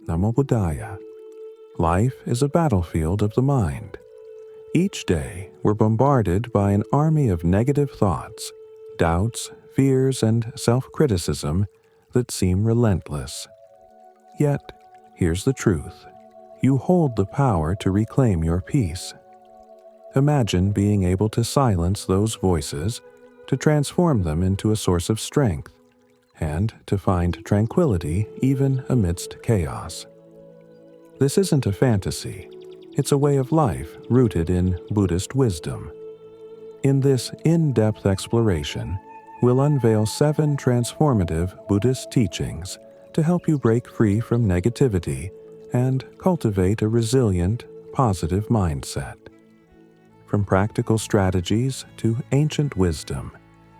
Namo Buddhaya. Life is a battlefield of the mind. Each day, we're bombarded by an army of negative thoughts, doubts, fears, and self-criticism that seem relentless. Yet, here's the truth. You hold the power to reclaim your peace. Imagine being able to silence those voices, to transform them into a source of strength, and to find tranquility even amidst chaos. This isn't a fantasy. It's a way of life rooted in Buddhist wisdom. In this in-depth exploration, we'll unveil 7 transformative Buddhist teachings to help you break free from negativity and cultivate a resilient, positive mindset. From practical strategies to ancient wisdom,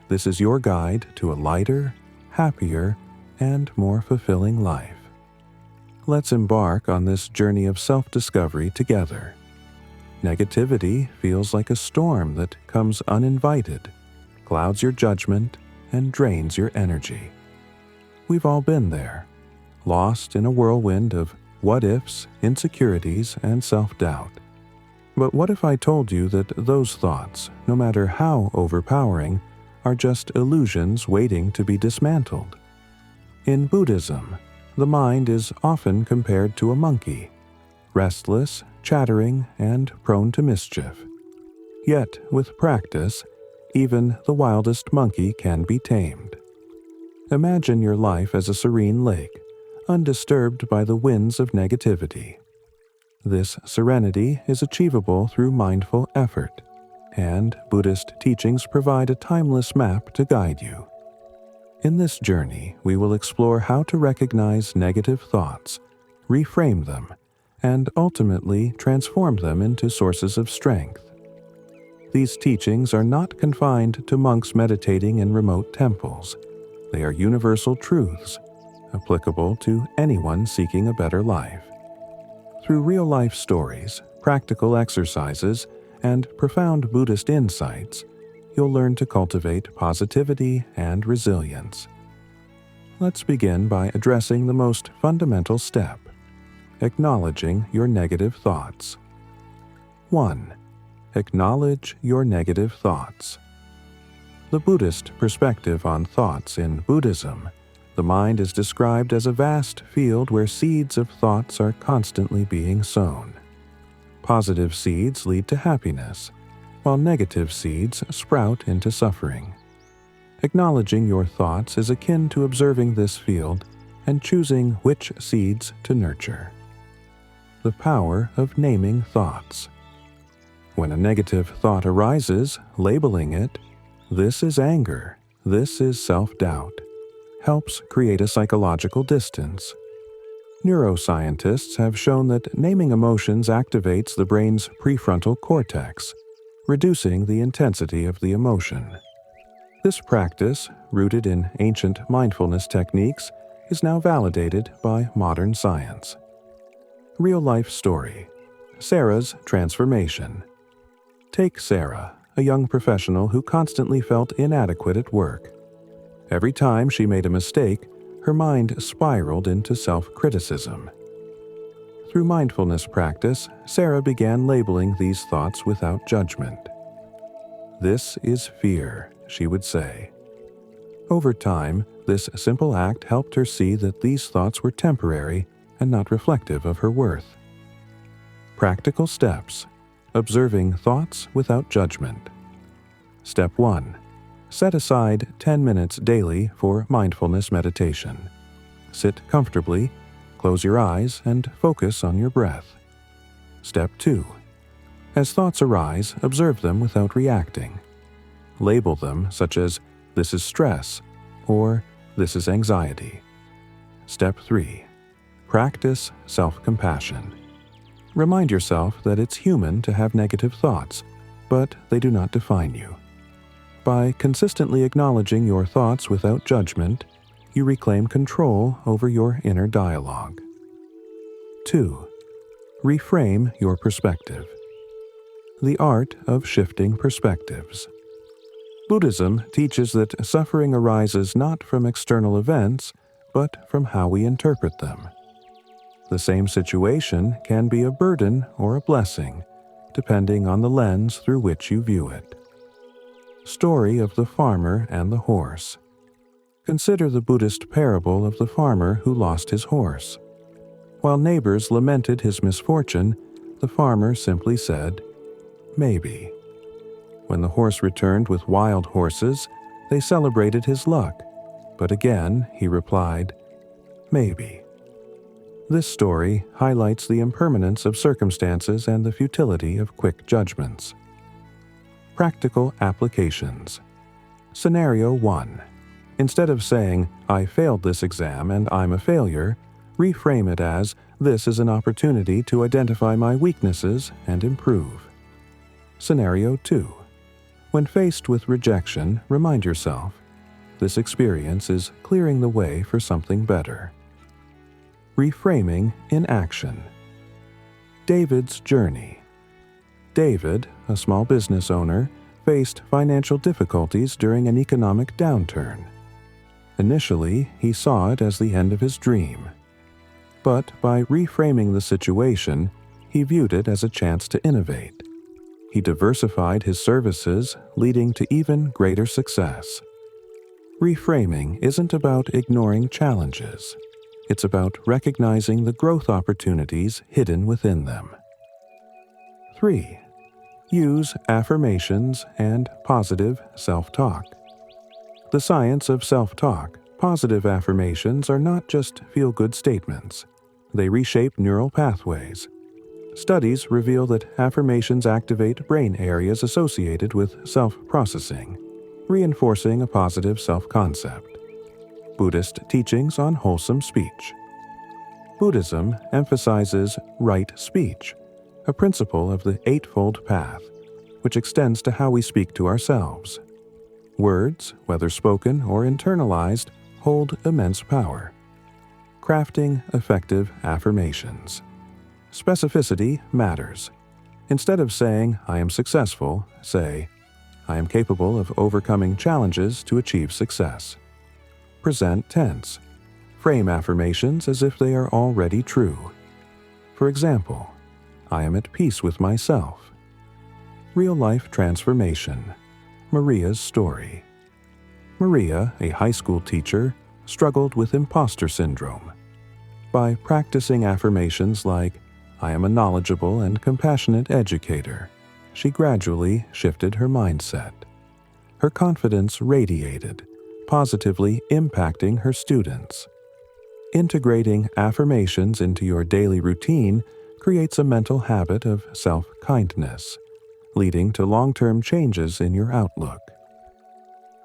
this is your guide to a lighter, happier, and more fulfilling life. Let's embark on this journey of self-discovery together. Negativity feels like a storm that comes uninvited, clouds your judgment, and drains your energy. We've all been there, lost in a whirlwind of what-ifs, insecurities, and self-doubt. But what if I told you that those thoughts, no matter how overpowering, are just illusions waiting to be dismantled? In Buddhism, the mind is often compared to a monkey, restless, chattering, and prone to mischief. Yet, with practice, even the wildest monkey can be tamed. Imagine your life as a serene lake, undisturbed by the winds of negativity. This serenity is achievable through mindful effort, and Buddhist teachings provide a timeless map to guide you. In this journey, we will explore how to recognize negative thoughts, reframe them, and ultimately transform them into sources of strength. These teachings are not confined to monks meditating in remote temples. They are universal truths, applicable to anyone seeking a better life. Through real-life stories, practical exercises, and profound Buddhist insights, you'll learn to cultivate positivity and resilience. Let's begin by addressing the most fundamental step: acknowledging your negative thoughts. 1. Acknowledge your negative thoughts. The Buddhist perspective on thoughts in Buddhism, the mind is described as a vast field where seeds of thoughts are constantly being sown. Positive seeds lead to happiness, while negative seeds sprout into suffering. Acknowledging your thoughts is akin to observing this field and choosing which seeds to nurture. The power of naming thoughts. When a negative thought arises, labeling it, "This is anger, this is self-doubt," helps create a psychological distance. Neuroscientists have shown that naming emotions activates the brain's prefrontal cortex, reducing the intensity of the emotion. This practice, rooted in ancient mindfulness techniques, is now validated by modern science. Real-life story: Sarah's transformation. Take Sarah, a young professional who constantly felt inadequate at work. Every time she made a mistake, her mind spiraled into self-criticism. Through mindfulness practice, Sarah began labeling these thoughts without judgment. "This is fear," she would say. Over time, this simple act helped her see that these thoughts were temporary and not reflective of her worth. Practical steps: observing thoughts without judgment. Step 1. Set aside 10 minutes daily for mindfulness meditation. Sit comfortably, close your eyes, and focus on your breath. Step 2. As thoughts arise, observe them without reacting. Label them such as, "This is stress," or "This is anxiety." Step 3. Practice self-compassion. Remind yourself that it's human to have negative thoughts, but they do not define you. By consistently acknowledging your thoughts without judgment, you reclaim control over your inner dialogue. 2. Reframe your perspective. The art of shifting perspectives. Buddhism teaches that suffering arises not from external events, but from how we interpret them. The same situation can be a burden or a blessing, depending on the lens through which you view it. Story of the Farmer and the Horse. Consider the Buddhist parable of the farmer who lost his horse. While neighbors lamented his misfortune, the farmer simply said, "Maybe." When the horse returned with wild horses, they celebrated his luck, but again he replied, "Maybe." This story highlights the impermanence of circumstances and the futility of quick judgments. Practical applications. Scenario 1. Instead of saying, "I failed this exam and I'm a failure," reframe it as, "This is an opportunity to identify my weaknesses and improve." Scenario 2. When faced with rejection, remind yourself, "This experience is clearing the way for something better." Reframing in action. David's journey. David, a small business owner, faced financial difficulties during an economic downturn. Initially, he saw it as the end of his dream. But by reframing the situation, he viewed it as a chance to innovate. He diversified his services, leading to even greater success. Reframing isn't about ignoring challenges. It's about recognizing the growth opportunities hidden within them. 3. Use affirmations and positive self-talk. The science of self-talk, positive affirmations are not just feel-good statements. They reshape neural pathways. Studies reveal that affirmations activate brain areas associated with self-processing, reinforcing a positive self-concept. Buddhist teachings on wholesome speech. Buddhism emphasizes right speech, a principle of the Eightfold Path, which extends to how we speak to ourselves. Words, whether spoken or internalized, hold immense power. Crafting effective affirmations. Specificity matters. Instead of saying, "I am successful," say, "I am capable of overcoming challenges to achieve success." Present tense. Frame affirmations as if they are already true. For example, "I am at peace with myself." Real-life transformation. Maria's story. Maria, a high school teacher, struggled with imposter syndrome. By practicing affirmations like, "I am a knowledgeable and compassionate educator," she gradually shifted her mindset. Her confidence radiated, positively impacting her students. Integrating affirmations into your daily routine creates a mental habit of self-kindness, leading to long-term changes in your outlook.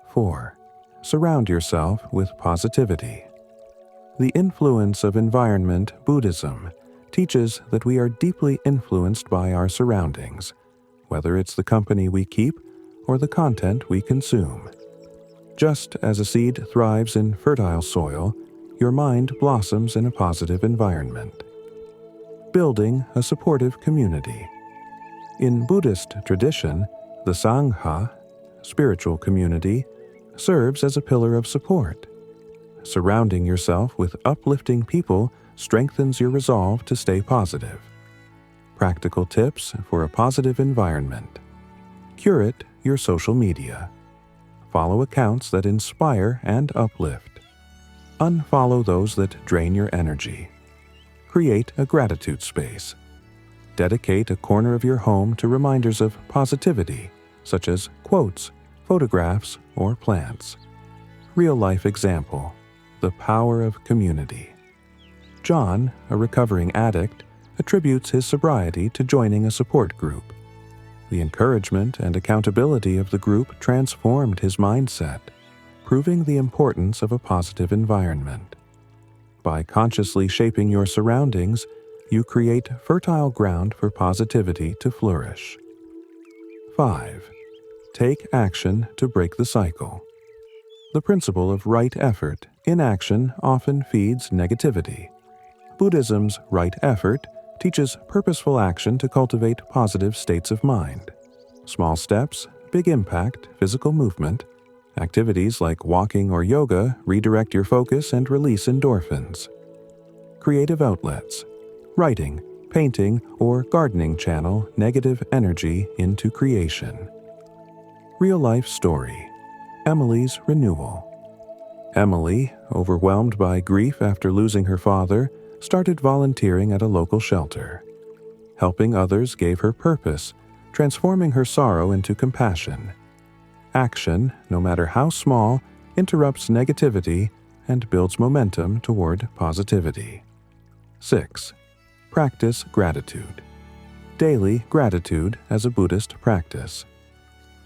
4. Surround yourself with positivity. The influence of environment Buddhism teaches that we are deeply influenced by our surroundings, whether it's the company we keep or the content we consume. Just as a seed thrives in fertile soil, your mind blossoms in a positive environment. Building a supportive community. In Buddhist tradition, the Sangha, spiritual community, serves as a pillar of support. Surrounding yourself with uplifting people strengthens your resolve to stay positive. Practical tips for a positive environment. Curate your social media. Follow accounts that inspire and uplift. Unfollow those that drain your energy. Create a gratitude space. Dedicate a corner of your home to reminders of positivity, such as quotes, photographs, or plants. Real-life example: the power of community. John, a recovering addict, attributes his sobriety to joining a support group. The encouragement and accountability of the group transformed his mindset, proving the importance of a positive environment. By consciously shaping your surroundings, you create fertile ground for positivity to flourish. 5. Take action to break the cycle. The principle of right effort, inaction, often feeds negativity. Buddhism's right effort teaches purposeful action to cultivate positive states of mind. Small steps, big impact, physical movement. Activities like walking or yoga redirect your focus and release endorphins. creative outlets. Writing, painting, or gardening channel negative energy into creation. Real-life story. Emily's renewal. Emily, overwhelmed by grief after losing her father, started volunteering at a local shelter. Helping others gave her purpose, transforming her sorrow into compassion. Action, no matter how small, interrupts negativity and builds momentum toward positivity. 6. Practice gratitude. Daily gratitude as a Buddhist practice.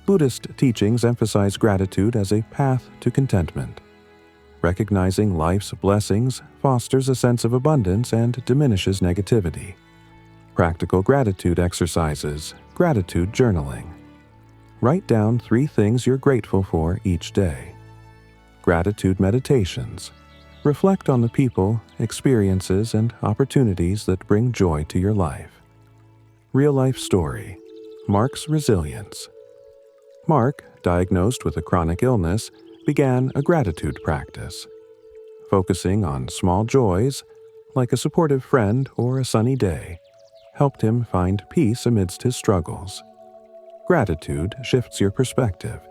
Buddhist teachings emphasize gratitude as a path to contentment. Recognizing life's blessings fosters a sense of abundance and diminishes negativity. Practical gratitude exercises, gratitude journaling. Write down 3 things you're grateful for each day. Gratitude meditations. Reflect on the people, experiences, and opportunities that bring joy to your life. Real-life story. Mark's resilience. Mark, diagnosed with a chronic illness, began a gratitude practice. Focusing on small joys, like a supportive friend or a sunny day, helped him find peace amidst his struggles. Gratitude shifts your perspective,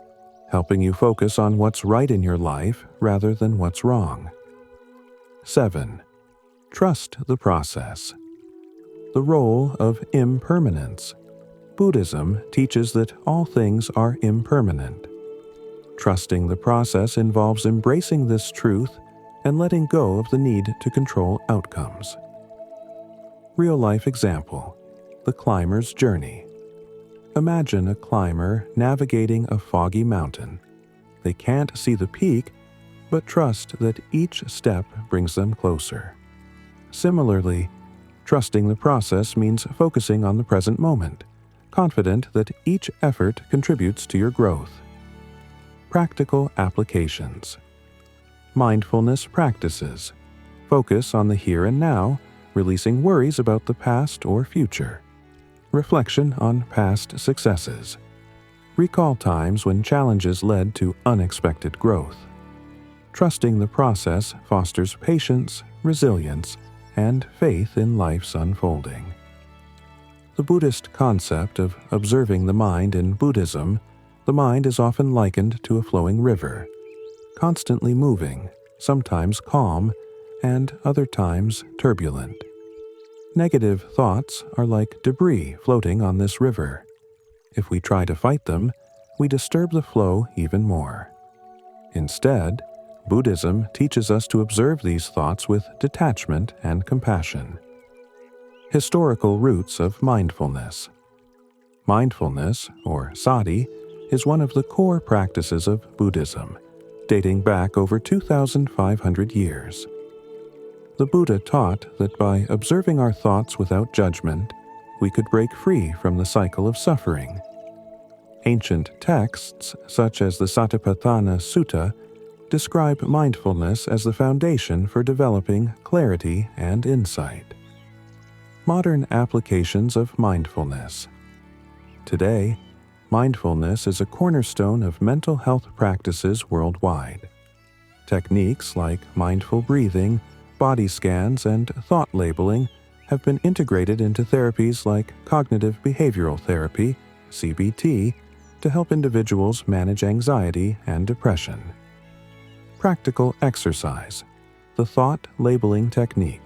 helping you focus on what's right in your life rather than what's wrong. 7. Trust the process. The role of impermanence. Buddhism teaches that all things are impermanent. Trusting the process involves embracing this truth and letting go of the need to control outcomes. Real-life example. The climber's journey. Imagine a climber navigating a foggy mountain. They can't see the peak, but trust that each step brings them closer. Similarly, trusting the process means focusing on the present moment, confident that each effort contributes to your growth. Practical applications. Mindfulness practices. Focus on the here and now, releasing worries about the past or future. Reflection on past successes. Recall times when challenges led to unexpected growth. Trusting the process fosters patience, resilience, and faith in life's unfolding. The Buddhist concept of observing the mind in Buddhism, the mind is often likened to a flowing river, constantly moving, sometimes calm, and other times turbulent. Negative thoughts are like debris floating on this river. If we try to fight them, we disturb the flow even more. Instead, Buddhism teaches us to observe these thoughts with detachment and compassion. Historical roots of mindfulness. Mindfulness, or sati, is one of the core practices of Buddhism, dating back over 2,500 years. The Buddha taught that by observing our thoughts without judgment, we could break free from the cycle of suffering. Ancient texts, such as the Satipatthana Sutta, describe mindfulness as the foundation for developing clarity and insight. Modern applications of mindfulness. Today, mindfulness is a cornerstone of mental health practices worldwide. Techniques like mindful breathing, body scans, and thought labeling have been integrated into therapies like cognitive behavioral therapy, CBT, to help individuals manage anxiety and depression. Practical exercise. The thought labeling technique.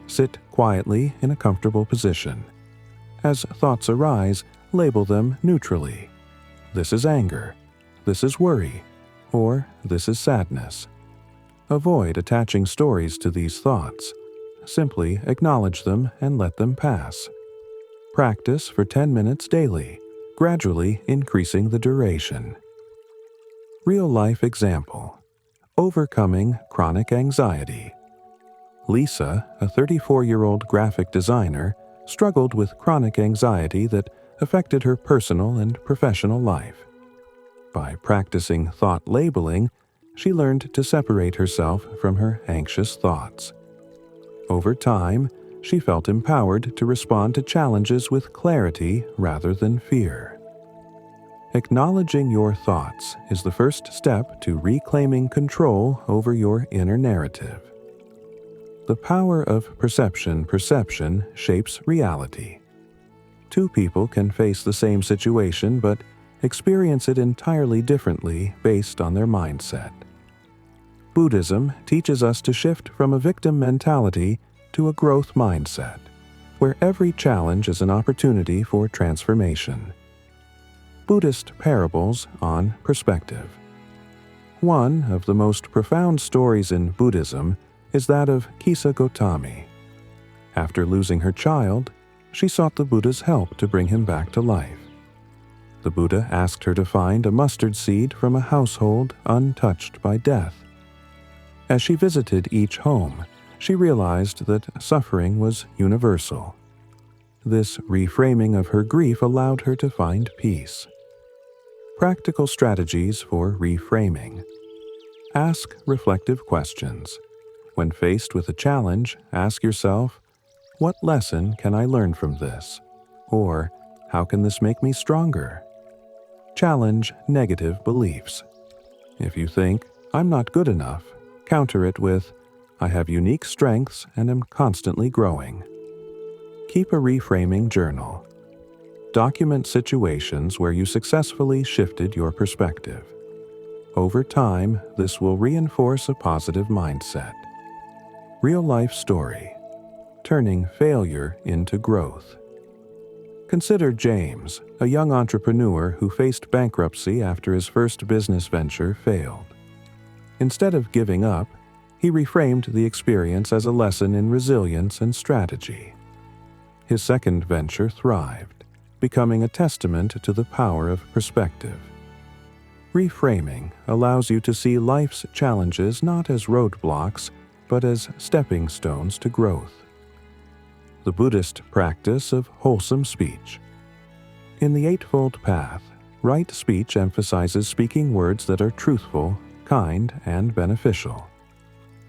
Sit quietly in a comfortable position. As thoughts arise, label them neutrally. This is anger. This is worry. Or this is sadness. Avoid attaching stories to these thoughts. Simply acknowledge them and let them pass. Practice for 10 minutes daily, gradually increasing the duration. Real-life example. Overcoming chronic anxiety. Lisa, a 34-year-old graphic designer, struggled with chronic anxiety that affected her personal and professional life. By practicing thought labeling, she learned to separate herself from her anxious thoughts. Over time, she felt empowered to respond to challenges with clarity rather than fear. Acknowledging your thoughts is the first step to reclaiming control over your inner narrative. The power of perception shapes reality. Two people can face the same situation but experience it entirely differently based on their mindset. Buddhism teaches us to shift from a victim mentality to a growth mindset, where every challenge is an opportunity for transformation. Buddhist parables on perspective. One of the most profound stories in Buddhism is that of Kisa Gotami. After losing her child, she sought the Buddha's help to bring him back to life. The Buddha asked her to find a mustard seed from a household untouched by death. As she visited each home, she realized that suffering was universal. This reframing of her grief allowed her to find peace. Practical strategies for reframing. Ask reflective questions. When faced with a challenge, ask yourself, "What lesson can I learn from this?" Or, "How can this make me stronger?" Challenge negative beliefs. If you think, "I'm not good enough," counter it with, "I have unique strengths and am constantly growing." Keep a reframing journal. Document situations where you successfully shifted your perspective. Over time, this will reinforce a positive mindset. Real-life story. Turning failure into growth. Consider James, a young entrepreneur who faced bankruptcy after his first business venture failed. Instead of giving up, he reframed the experience as a lesson in resilience and strategy. His second venture thrived, becoming a testament to the power of perspective. Reframing allows you to see life's challenges not as roadblocks, but as stepping stones to growth. The Buddhist practice of wholesome speech. In the Eightfold Path, right speech emphasizes speaking words that are truthful, kind, and beneficial.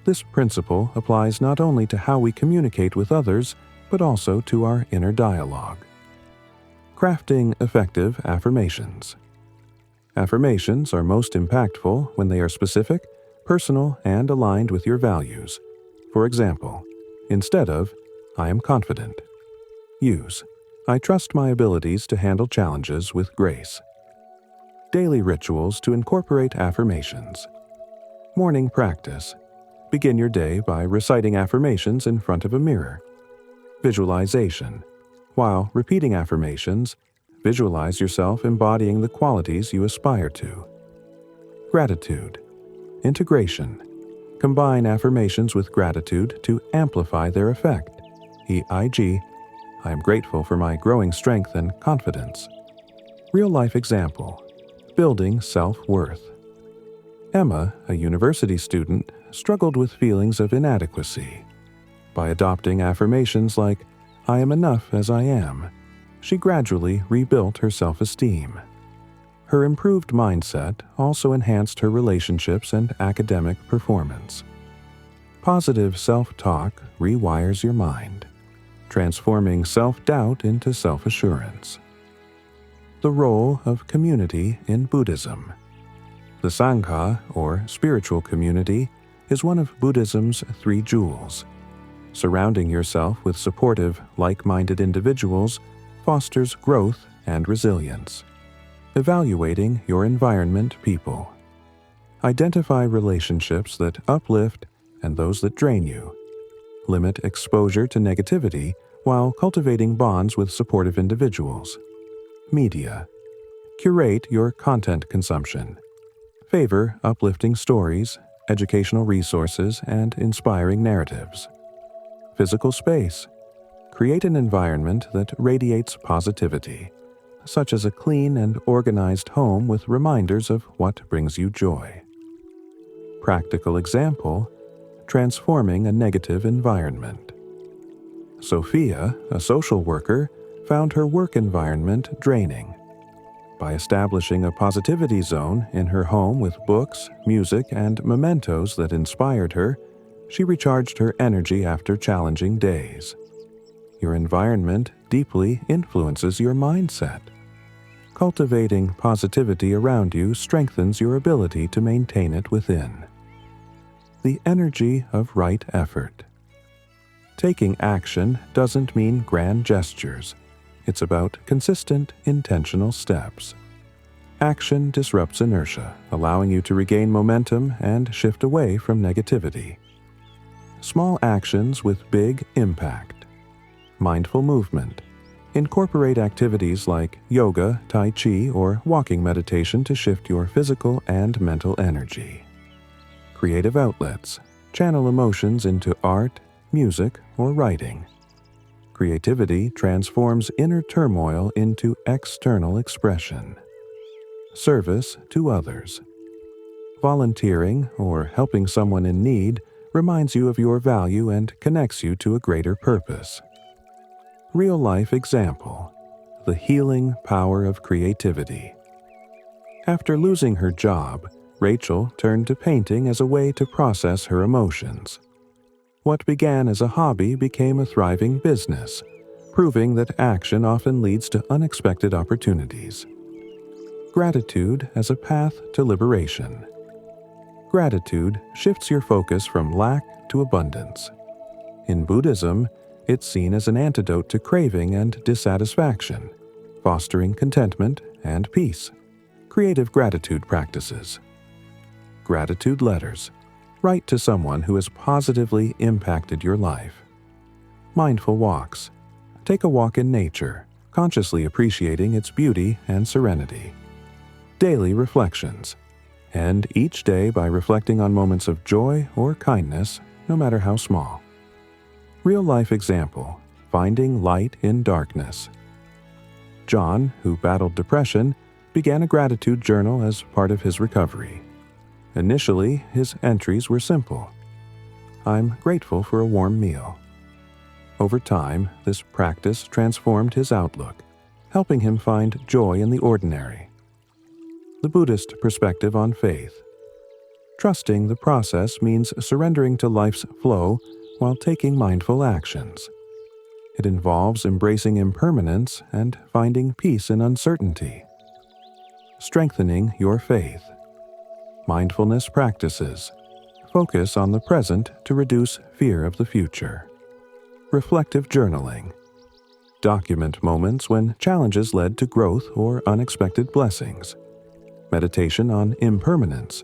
This principle applies not only to how we communicate with others, but also to our inner dialogue. Crafting effective affirmations. Affirmations are most impactful when they are specific, personal, and aligned with your values. For example, instead of, "I am confident," use, "I trust my abilities to handle challenges with grace." Daily rituals to incorporate affirmations. Morning practice. Begin your day by reciting affirmations in front of a mirror. Visualization. While repeating affirmations, visualize yourself embodying the qualities you aspire to. Gratitude. Integration. Combine affirmations with gratitude to amplify their effect. e.g., "I am grateful for my growing strength and confidence." Real-life example. Building self-worth. Emma, a university student, struggled with feelings of inadequacy. By adopting affirmations like, "I am enough as I am," she gradually rebuilt her self-esteem. Her improved mindset also enhanced her relationships and academic performance. Positive self-talk rewires your mind, transforming self-doubt into self-assurance. The role of community in Buddhism. The Sangha, or spiritual community, is one of Buddhism's three jewels. Surrounding yourself with supportive, like-minded individuals fosters growth and resilience. Evaluating your environment people. Identify relationships that uplift and those that drain you. Limit exposure to negativity while cultivating bonds with supportive individuals. Media. Curate your content consumption. Favor uplifting stories, educational resources, and inspiring narratives. Physical space. Create an environment that radiates positivity, such as a clean and organized home with reminders of what brings you joy. Practical example: transforming a negative environment. Sophia, a social worker, found her work environment draining. By establishing a positivity zone in her home with books, music, and mementos that inspired her, she recharged her energy after challenging days. Your environment deeply influences your mindset. Cultivating positivity around you strengthens your ability to maintain it within. The energy of right effort. Taking action doesn't mean grand gestures. It's about consistent, intentional steps. Action disrupts inertia, allowing you to regain momentum and shift away from negativity. Small actions with big impact. Mindful movement. Incorporate activities like yoga, tai chi, or walking meditation to shift your physical and mental energy. Creative outlets. Channel emotions into art, music, or writing. Creativity transforms inner turmoil into external expression. Service to others. Volunteering or helping someone in need reminds you of your value and connects you to a greater purpose. Real-life example: the healing power of creativity. After losing her job, Rachel turned to painting as a way to process her emotions. What began as a hobby became a thriving business, proving that action often leads to unexpected opportunities. Gratitude as a path to liberation. Gratitude shifts your focus from lack to abundance. In Buddhism, it's seen as an antidote to craving and dissatisfaction, fostering contentment and peace. Creative gratitude practices. Gratitude letters. Write to someone who has positively impacted your life. Mindful walks. Take a walk in nature, consciously appreciating its beauty and serenity. Daily reflections. End each day by reflecting on moments of joy or kindness, no matter how small. Real-life example: finding light in darkness. John, who battled depression, began a gratitude journal as part of his recovery. Initially, his entries were simple. I'm grateful for a warm meal. Over time, this practice transformed his outlook, helping him find joy in the ordinary. The Buddhist perspective on faith. Trusting the process means surrendering to life's flow while taking mindful actions. It involves embracing impermanence and finding peace in uncertainty. Strengthening your faith. Mindfulness practices. Focus on the present to reduce fear of the future. Reflective journaling. Document moments when challenges led to growth or unexpected blessings. Meditation on impermanence.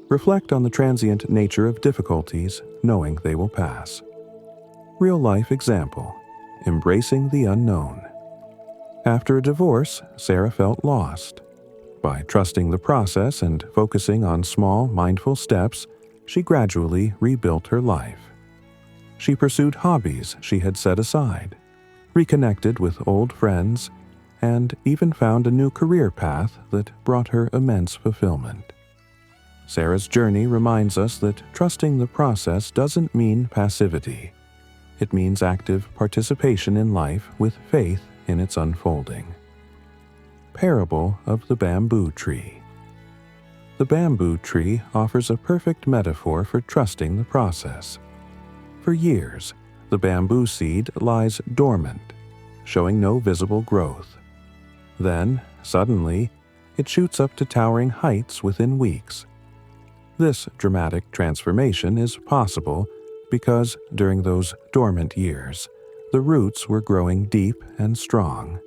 Reflect on the transient nature of difficulties, knowing they will pass. Real-life example: embracing the unknown. After a divorce, Sarah felt lost. By trusting the process and focusing on small, mindful steps, she gradually rebuilt her life. She pursued hobbies she had set aside, reconnected with old friends, and even found a new career path that brought her immense fulfillment. Sarah's journey reminds us that trusting the process doesn't mean passivity. It means active participation in life with faith in its unfolding. Parable of the bamboo tree. The bamboo tree offers a perfect metaphor for trusting the process. For years, the bamboo seed lies dormant, showing no visible growth. Then, suddenly, it shoots up to towering heights within weeks. This dramatic transformation is possible because during those dormant years, the roots were growing deep and strong.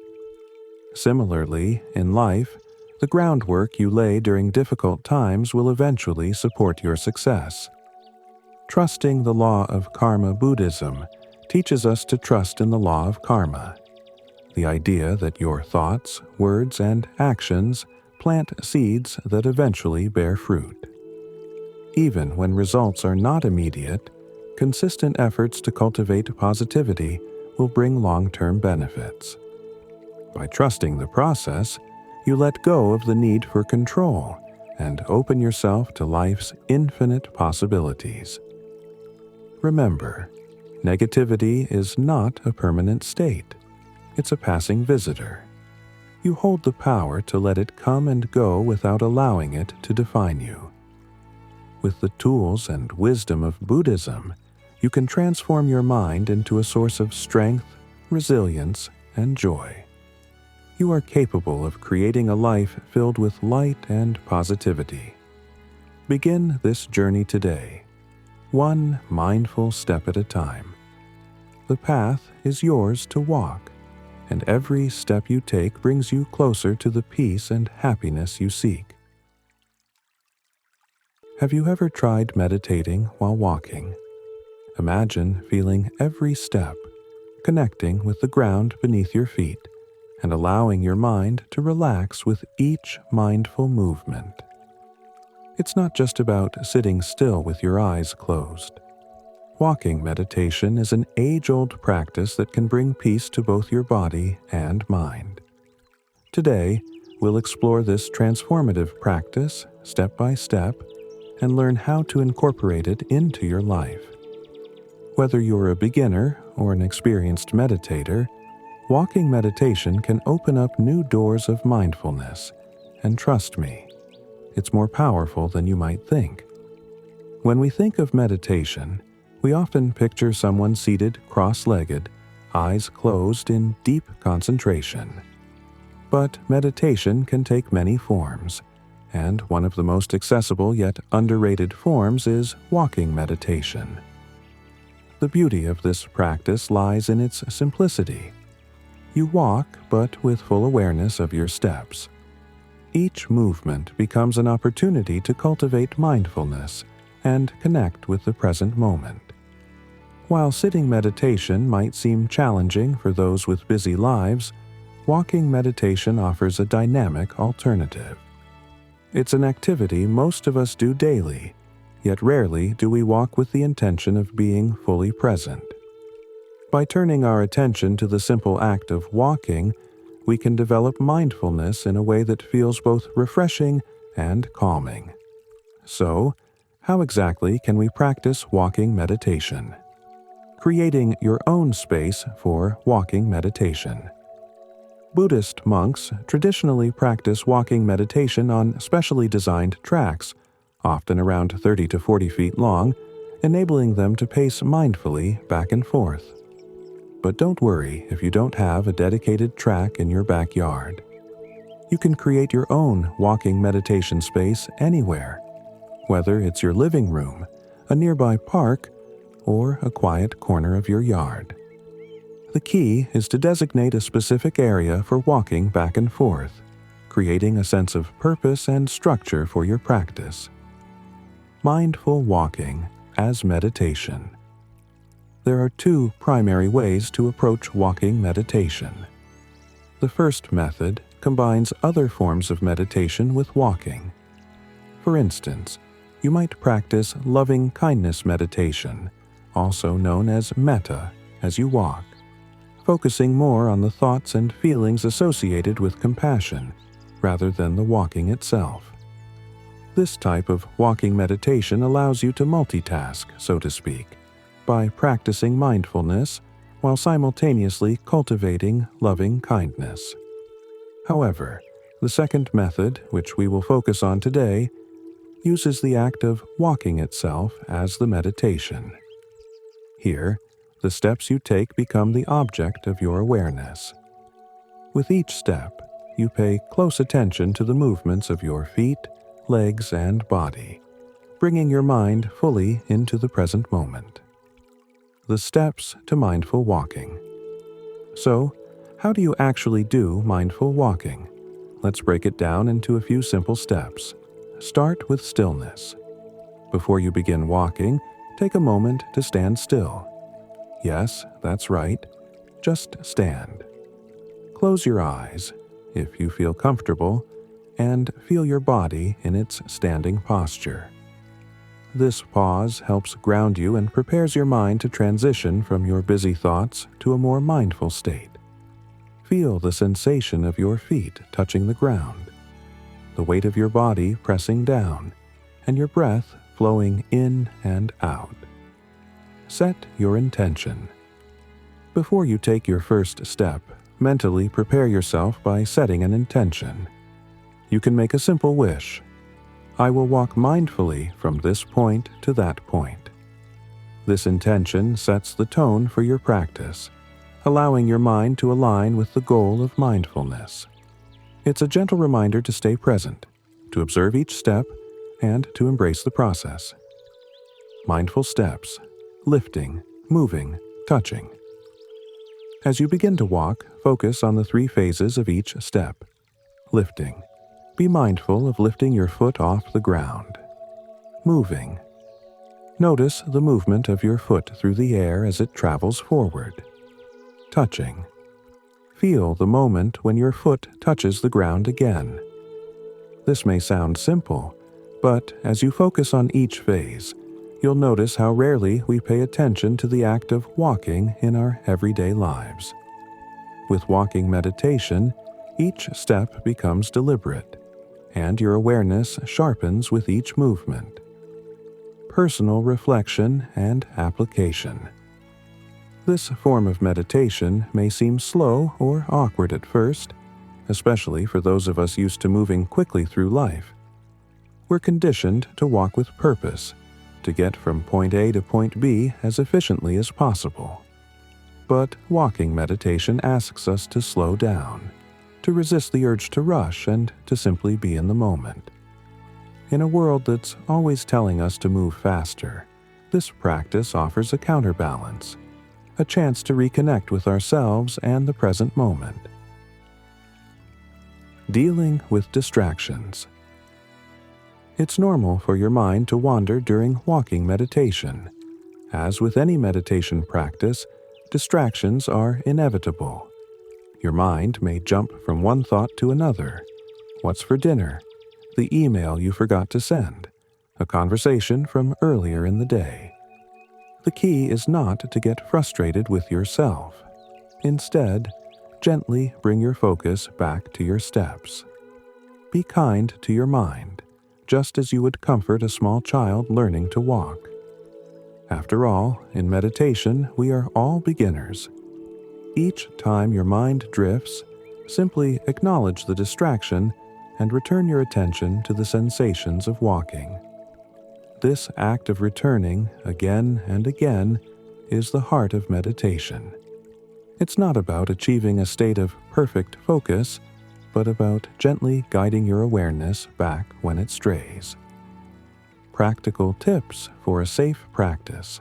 Similarly, in life, the groundwork you lay during difficult times will eventually support your success. Trusting the law of karma Buddhism teaches us to trust in the law of karma, the idea that your thoughts, words, and actions plant seeds that eventually bear fruit. Even when results are not immediate, consistent efforts to cultivate positivity will bring long-term benefits. By trusting the process, you let go of the need for control and open yourself to life's infinite possibilities. Remember, negativity is not a permanent state. It's a passing visitor. You hold the power to let it come and go without allowing it to define you. With the tools and wisdom of Buddhism, you can transform your mind into a source of strength, resilience, and joy. You are capable of creating a life filled with light and positivity. Begin this journey today, one mindful step at a time. The path is yours to walk, and every step you take brings you closer to the peace and happiness you seek. Have you ever tried meditating while walking? Imagine feeling every step, connecting with the ground beneath your feet, and allowing your mind to relax with each mindful movement. It's not just about sitting still with your eyes closed. Walking meditation is an age-old practice that can bring peace to both your body and mind. Today, we'll explore this transformative practice step by step and learn how to incorporate it into your life. Whether you're a beginner or an experienced meditator, walking meditation can open up new doors of mindfulness, and trust me, it's more powerful than you might think. When we think of meditation, we often picture someone seated cross-legged, eyes closed in deep concentration. But meditation can take many forms, and one of the most accessible yet underrated forms is walking meditation. The beauty of this practice lies in its simplicity. You walk, but with full awareness of your steps. Each movement becomes an opportunity to cultivate mindfulness and connect with the present moment. While sitting meditation might seem challenging for those with busy lives, walking meditation offers a dynamic alternative. It's an activity most of us do daily, yet rarely do we walk with the intention of being fully present. By turning our attention to the simple act of walking, we can develop mindfulness in a way that feels both refreshing and calming. So, how exactly can we practice walking meditation? Creating your own space for walking meditation. Buddhist monks traditionally practice walking meditation on specially designed tracks, often around 30 to 40 feet long, enabling them to pace mindfully back and forth. But don't worry if you don't have a dedicated track in your backyard. You can create your own walking meditation space anywhere, whether it's your living room, a nearby park, or a quiet corner of your yard. The key is to designate a specific area for walking back and forth, creating a sense of purpose and structure for your practice. Mindful walking as meditation. There are two primary ways to approach walking meditation. The first method combines other forms of meditation with walking. For instance, you might practice loving kindness meditation, also known as metta, as you walk, focusing more on the thoughts and feelings associated with compassion rather than the walking itself. This type of walking meditation allows you to multitask, so to speak, by practicing mindfulness while simultaneously cultivating loving kindness. However, the second method, which we will focus on today, uses the act of walking itself as the meditation. Here, the steps you take become the object of your awareness. With each step, you pay close attention to the movements of your feet, legs, and body, bringing your mind fully into the present moment. The steps to mindful walking. So, how do you actually do mindful walking? Let's break it down into a few simple steps. Start with stillness. Before you begin walking, take a moment to stand still. Yes, that's right. Just stand. Close your eyes, if you feel comfortable, and feel your body in its standing posture. This pause helps ground you and prepares your mind to transition from your busy thoughts to a more mindful state. Feel the sensation of your feet touching the ground, the weight of your body pressing down, and your breath flowing in and out. Set your intention. Before you take your first step, mentally prepare yourself by setting an intention. You can make a simple wish. I will walk mindfully from this point to that point. This intention sets the tone for your practice, allowing your mind to align with the goal of mindfulness. It's a gentle reminder to stay present, to observe each step, and to embrace the process. Mindful steps: lifting, moving, touching. As you begin to walk, focus on the 3 phases of each step. Lifting. Be mindful of lifting your foot off the ground. Moving. Notice the movement of your foot through the air as it travels forward. Touching. Feel the moment when your foot touches the ground again. This may sound simple, but as you focus on each phase, you'll notice how rarely we pay attention to the act of walking in our everyday lives. With walking meditation, each step becomes deliberate, and your awareness sharpens with each movement. Personal reflection and application. This form of meditation may seem slow or awkward at first, especially for those of us used to moving quickly through life. We're conditioned to walk with purpose, to get from point A to point B as efficiently as possible. But walking meditation asks us to slow down, to resist the urge to rush, and to simply be in the moment. In a world that's always telling us to move faster, this practice offers a counterbalance, a chance to reconnect with ourselves and the present moment. Dealing with distractions. It's normal for your mind to wander during walking meditation. As with any meditation practice, distractions are inevitable. Your mind may jump from one thought to another. What's for dinner? The email you forgot to send? A conversation from earlier in the day? The key is not to get frustrated with yourself. Instead, gently bring your focus back to your steps. Be kind to your mind, just as you would comfort a small child learning to walk. After all, in meditation, we are all beginners. Each time your mind drifts, simply acknowledge the distraction and return your attention to the sensations of walking. This act of returning again and again is the heart of meditation. It's not about achieving a state of perfect focus, but about gently guiding your awareness back when it strays. Practical tips for a safe practice.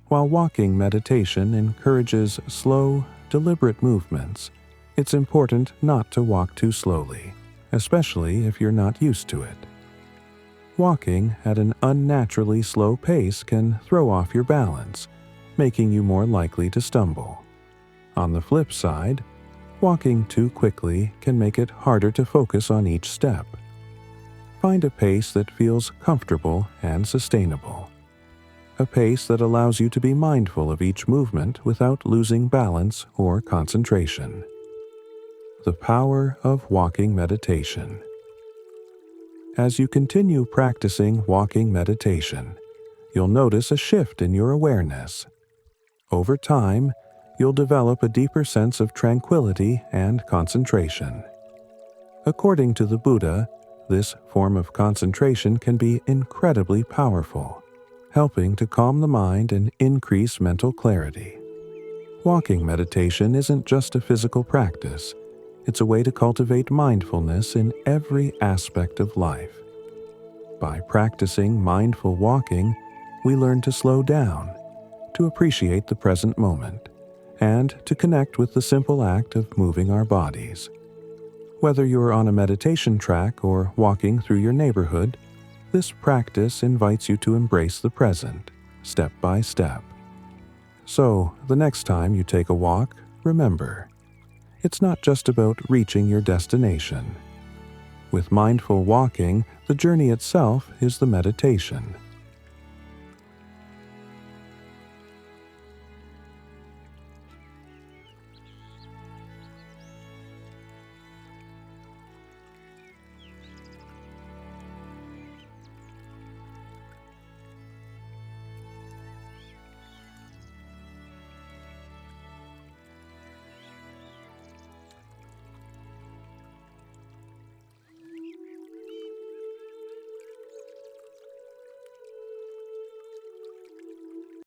While walking meditation encourages slow, deliberate movements, it's important not to walk too slowly, especially if you're not used to it. Walking at an unnaturally slow pace can throw off your balance, making you more likely to stumble. On the flip side, walking too quickly can make it harder to focus on each step. Find a pace that feels comfortable and sustainable. A pace that allows you to be mindful of each movement without losing balance or concentration. The power of walking meditation. As you continue practicing walking meditation, you'll notice a shift in your awareness. Over time, you'll develop a deeper sense of tranquility and concentration. According to the Buddha, this form of concentration can be incredibly powerful, helping to calm the mind and increase mental clarity. Walking meditation isn't just a physical practice, it's a way to cultivate mindfulness in every aspect of life. By practicing mindful walking, we learn to slow down, to appreciate the present moment, and to connect with the simple act of moving our bodies. Whether you're on a meditation track or walking through your neighborhood, this practice invites you to embrace the present, step by step. So, the next time you take a walk, remember, it's not just about reaching your destination. With mindful walking, the journey itself is the meditation.